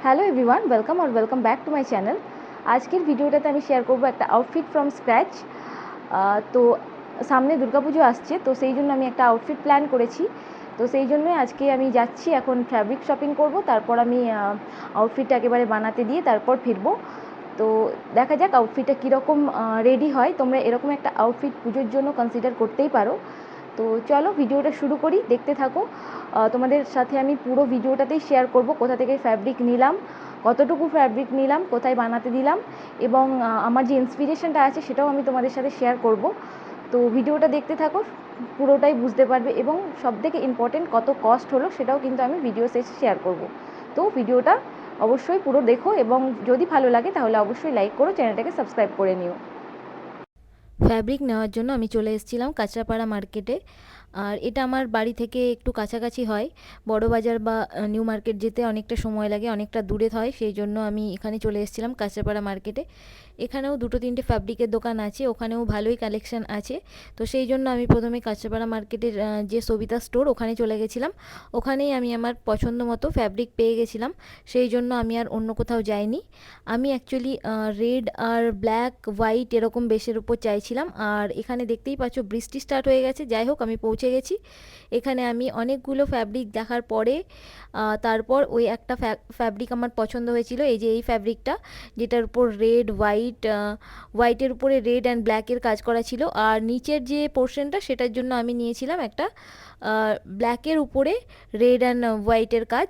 Hello everyone, welcome back to my channel. আজকের ভিডিওটাতে আমি শেয়ার করব একটা আউটফিট ফ্রম স্ক্র্যাচ। তো সামনে দুর্গাপুজো আসছে, তো সেই জন্য আমি একটা আউটফিট প্ল্যান করেছি। তো সেই জন্যই আজকে আমি যাচ্ছি, এখন ফ্যাব্রিক শপিং করব, তারপর আমি আউটফিটটা একেবারে বানাতে দিয়ে তারপর ফিরবো। তো দেখা যাক আউটফিটটা কীরকম রেডি হয়। তোমরা এরকম একটা আউটফিট পুজোর জন্য কনসিডার করতেই পারো। তো চলো ভিডিওটা শুরু করি, দেখতে থাকো। তোমাদের সাথে আমি পুরো ভিডিওটাতেই শেয়ার করব কোথা থেকে ফ্যাব্রিক নিলাম, কতটুকু ফ্যাব্রিক নিলাম, কোথায় বানাতে দিলাম, এবং আমার যে ইন্সপিরেশনটা আছে সেটাও আমি তোমাদের সাথে শেয়ার করব। তো ভিডিওটা দেখতে থাকো, পুরোটাই বুঝতে পারবে, এবং সবথেকে ইম্পর্টেন্ট কত কস্ট হলো সেটাও কিন্তু আমি ভিডিও শেষে শেয়ার করব। তো ভিডিওটা অবশ্যই পুরো দেখো, এবং যদি ভালো লাগে তাহলে অবশ্যই লাইক করো, চ্যানেলটাকে সাবস্ক্রাইব করে নিও। ফ্যাব্রিক নেওয়ার জন্য আমি চলে এসেছিলাম কাঁচরাপাড়া মার্কেটে। আর এটা আমার বাড়ি থেকে একটু কাছাকাছি হয়। বড় বাজার বা নিউ মার্কেট যেতে অনেকটা সময় লাগে, অনেকটা দূরে হয়, সেই জন্য আমি এখানে চলে এসেছিলাম কাঁচরাপাড়া মার্কেটে। এখানেও দুটো তিনটে ফ্যাব্রিকের দোকান আছে, ওখানেও ভালোই কালেকশন আছে। তো সেই জন্য আমি প্রথমে কাঁচরাপাড়া মার্কেটের যে সবিতা স্টোর, ওখানে চলে গেছিলাম। ওখানেই আমি আমার পছন্দ মতো ফ্যাব্রিক পেয়ে গেছিলাম, সেই জন্য আমি আর অন্য কোথাও যাইনি। আমি অ্যাকচুয়ালি রেড আর ব্ল্যাক হোয়াইট এরকম বেসের উপর চাইছিলাম। আর এখানে দেখতেই পাচ্ছ বৃষ্টি স্টার্ট হয়ে গেছে। যাই হোক, আমি পৌঁছে গেছি। এখানে আমি অনেকগুলো ফ্যাব্রিক দেখার পরে তারপর ওই একটা ফ্যাব্রিক আমার পছন্দ হয়েছিল, এই যে এই ফ্যাব্রিকটা, যেটার উপর রেড হোয়াইটের উপরে রেড অ্যান্ড ব্ল্যাকের কাজ করা ছিল। আর নিচের যে পোর্শনটা, সেটার জন্য আমি নিয়েছিলাম একটা ব্ল্যাকের উপরে রেড অ্যান্ড হোয়াইটের কাজ।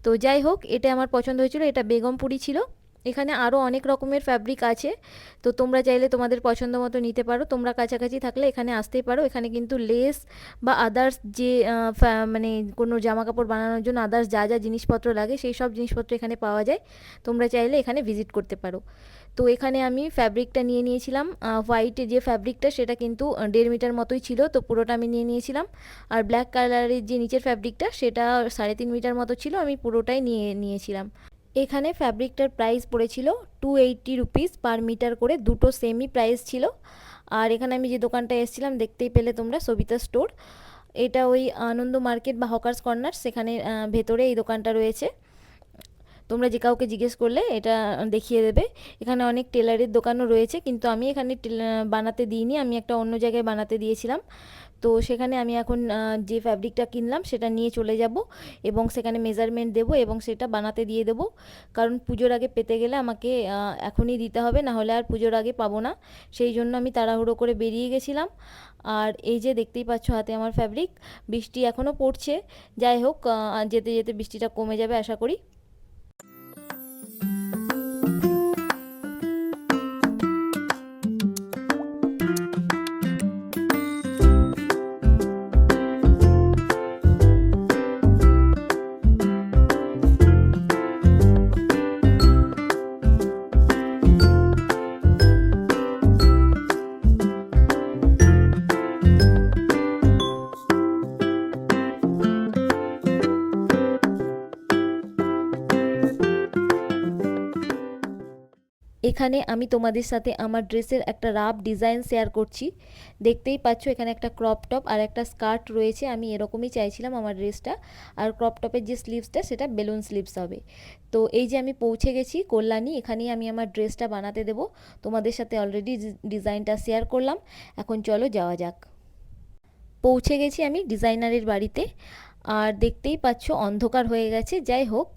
তো যাই হোক, এটা আমার পছন্দ হয়েছিল, এটা বেগমপুরি ছিল। এখানে আরও অনেক রকমের ফ্যাব্রিক আছে, তো তোমরা চাইলে তোমাদের পছন্দ মতো নিতে পারো। তোমরা কাছাকাছি থাকলে এখানে আসতেই পারো। এখানে কিন্তু লেস বা আদার্স যে মানে কোনো জামা কাপড় বানানোর জন্য আদার্স যা যা জিনিসপত্র লাগে, সেই সব জিনিসপত্র এখানে পাওয়া যায়। তোমরা চাইলে এখানে ভিজিট করতে পারো। তো এখানে আমি ফ্যাব্রিকটা নিয়ে নিয়েছিলাম। হোয়াইটে যে ফ্যাব্রিকটা, সেটা কিন্তু 1.5 মিটার মতোই ছিল, তো পুরোটা আমি নিয়ে নিয়েছিলাম। আর ব্ল্যাক কালারের যে নিচের ফ্যাব্রিকটা, সেটা 3.5 মিটার মতো ছিল, আমি পুরোটাই নিয়েছিলাম। এখানে ফ্যাব্রিকটার প্রাইস পড়েছিল 280 রুপিস পার মিটার করে, দুটো সেমই প্রাইস ছিল। আর এখানে আমি যে দোকানটায় এসেছিলাম, দেখতেই পেলে তোমরা, সবিতা স্টোর। এটা ওই আনন্দ মার্কেট বা হকার্স কর্নার, সেখানে ভেতরে এই দোকানটা রয়েছে। তোমরা যে কাউকে জিজ্ঞেস করলে এটা দেখিয়ে দেবে। এখানে অনেক টেলারের দোকানও রয়েছে, কিন্তু আমি এখানে বানাতে দিইনি, আমি একটা অন্য জায়গায় বানাতে দিয়েছিলাম। তো সেখানে আমি এখন যে ফ্যাব্রিকটা কিনলাম সেটা নিয়ে চলে যাব, এবং সেখানে মেজারমেন্ট দেবো এবং সেটা বানাতে দিয়ে দেবো। কারণ পুজোর আগে পেতে গেলে আমাকে এখনই দিতে হবে, না হলে আর পুজোর আগে পাবো না। সেই জন্য আমি তাড়াহুড়ো করে বেরিয়ে গেছিলাম। আর এই যে দেখতেই পাচ্ছ হাতে আমার ফ্যাব্রিক। বৃষ্টি এখনও পড়ছে। যাই হোক, যেতে যেতে বৃষ্টিটা কমে যাবে আশা করি। এখানে আমি তোমাদের সাথে আমার ড্রেসের একটা রাফ ডিজাইন শেয়ার করছি। দেখতেই পাচ্ছ এখানে একটা ক্রপ টপ আর একটা স্কার্ট রয়েছে। আমি এরকমই চাইছিলাম আমার ড্রেসটা। আর ক্রপ টপের যে স্লিভসটা, সেটা বেলুন স্লিভস হবে। তো এই যে আমি পৌঁছে গেছি কল্যাণী, এখানেই আমি আমার ড্রেসটা বানাতে দেবো। তোমাদের সাথে অলরেডি ডিজাইনটা শেয়ার করলাম। এখন চলো যাওয়া যাক। পৌঁছে গেছি আমি ডিজাইনারের বাড়িতে। আর দেখতেই পাচ্ছ অন্ধকার হয়ে গেছে। যাই হোক,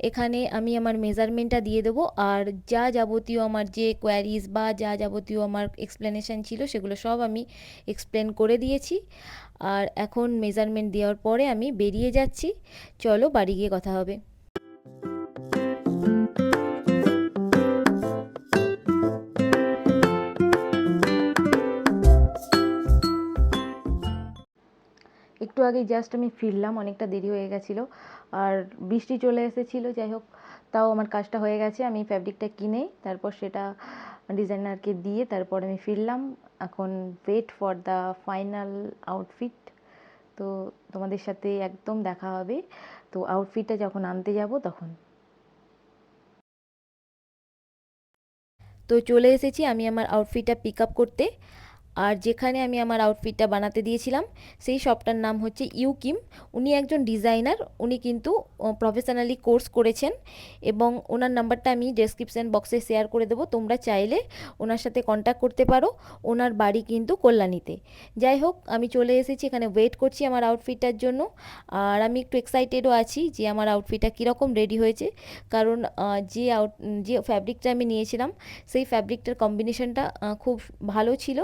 এখানে আমি আমার মেজারমেন্টটা দিয়ে দেবো। আর যা যাবতীয় আমার যে কোয়ারিজ বা যা যাবতীয় আমার এক্সপ্লেনেশন ছিল, সেগুলো সব আমি এক্সপ্লেন করে দিয়েছি। আর এখন মেজারমেন্ট দেওয়ার পরে আমি বেরিয়ে যাচ্ছি। চলো বাড়ি গিয়ে কথা হবে। একটু আগে জাস্ট আমি ফিরলাম, অনেকটা দেরি হয়ে গেছিলো আর বৃষ্টি চলে এসেছিলো। যাই হোক, তাও আমার কাজটা হয়ে গেছে। আমি ফ্যাব্রিকটা কিনে তারপর সেটা ডিজাইনারকে দিয়ে তারপর আমি ফিরলাম। এখন wait for the final outfit. তো তোমাদের সাথে একদম দেখা হবে তো আউটফিটটা যখন আনতে যাব তখন। তো চলে এসেছি আমি আমার আউটফিটটা পিক আপ করতে। আর যেখানে আমি আমার আউটফিটটা বানাতে দিয়েছিলাম সেই শপটার নাম হচ্ছে ইউকিম। উনি একজন ডিজাইনার, উনি কিন্তু প্রফেশনালি কোর্স করেছেন এবং ওনার নাম্বারটা আমি ডেসক্রিপশান বক্সে শেয়ার করে দেবো, তোমরা চাইলে ওনার সাথে কন্ট্যাক্ট করতে পারো। ওনার বাড়ি কিন্তু কল্যাণীতে। যাই হোক, আমি চলে এসেছি, এখানে ওয়েট করছি আমার আউটফিটটার জন্য। আর আমি একটু এক্সাইটেডও আছি যে আমার আউটফিটটা কীরকম রেডি হয়েছে, কারণ যে ফ্যাব্রিকটা আমি নিয়েছিলাম সেই ফ্যাব্রিকটার কম্বিনেশনটা খুব ভালো ছিল।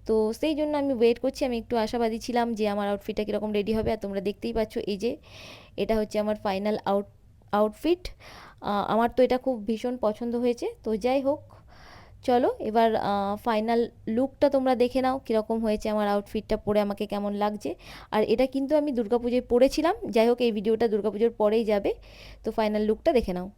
তো সেই জন্য আমি ওয়েট করছি, আমি একটু আশাবাদী ছিলাম যে আমার আউটফিটটা কীরকম রেডি হবে। আর তোমরা দেখতেই পাচ্ছ, এই যে এটা হচ্ছে আমার ফাইনাল আউটফিট। আমার তো এটা খুব ভীষণ পছন্দ হয়েছে। তো যাই হোক, চলো এবার ফাইনাল লুকটা তোমরা দেখে নাও কীরকম হয়েছে আমার আউটফিটটা পরে, আমাকে কেমন লাগছে। আর এটা কিন্তু আমি দুর্গাপুজোয় পরেছিলাম। যাই হোক, এই ভিডিওটা দুর্গাপুজোর পরেই যাবে, তো ফাইনাল লুকটা দেখে নাও।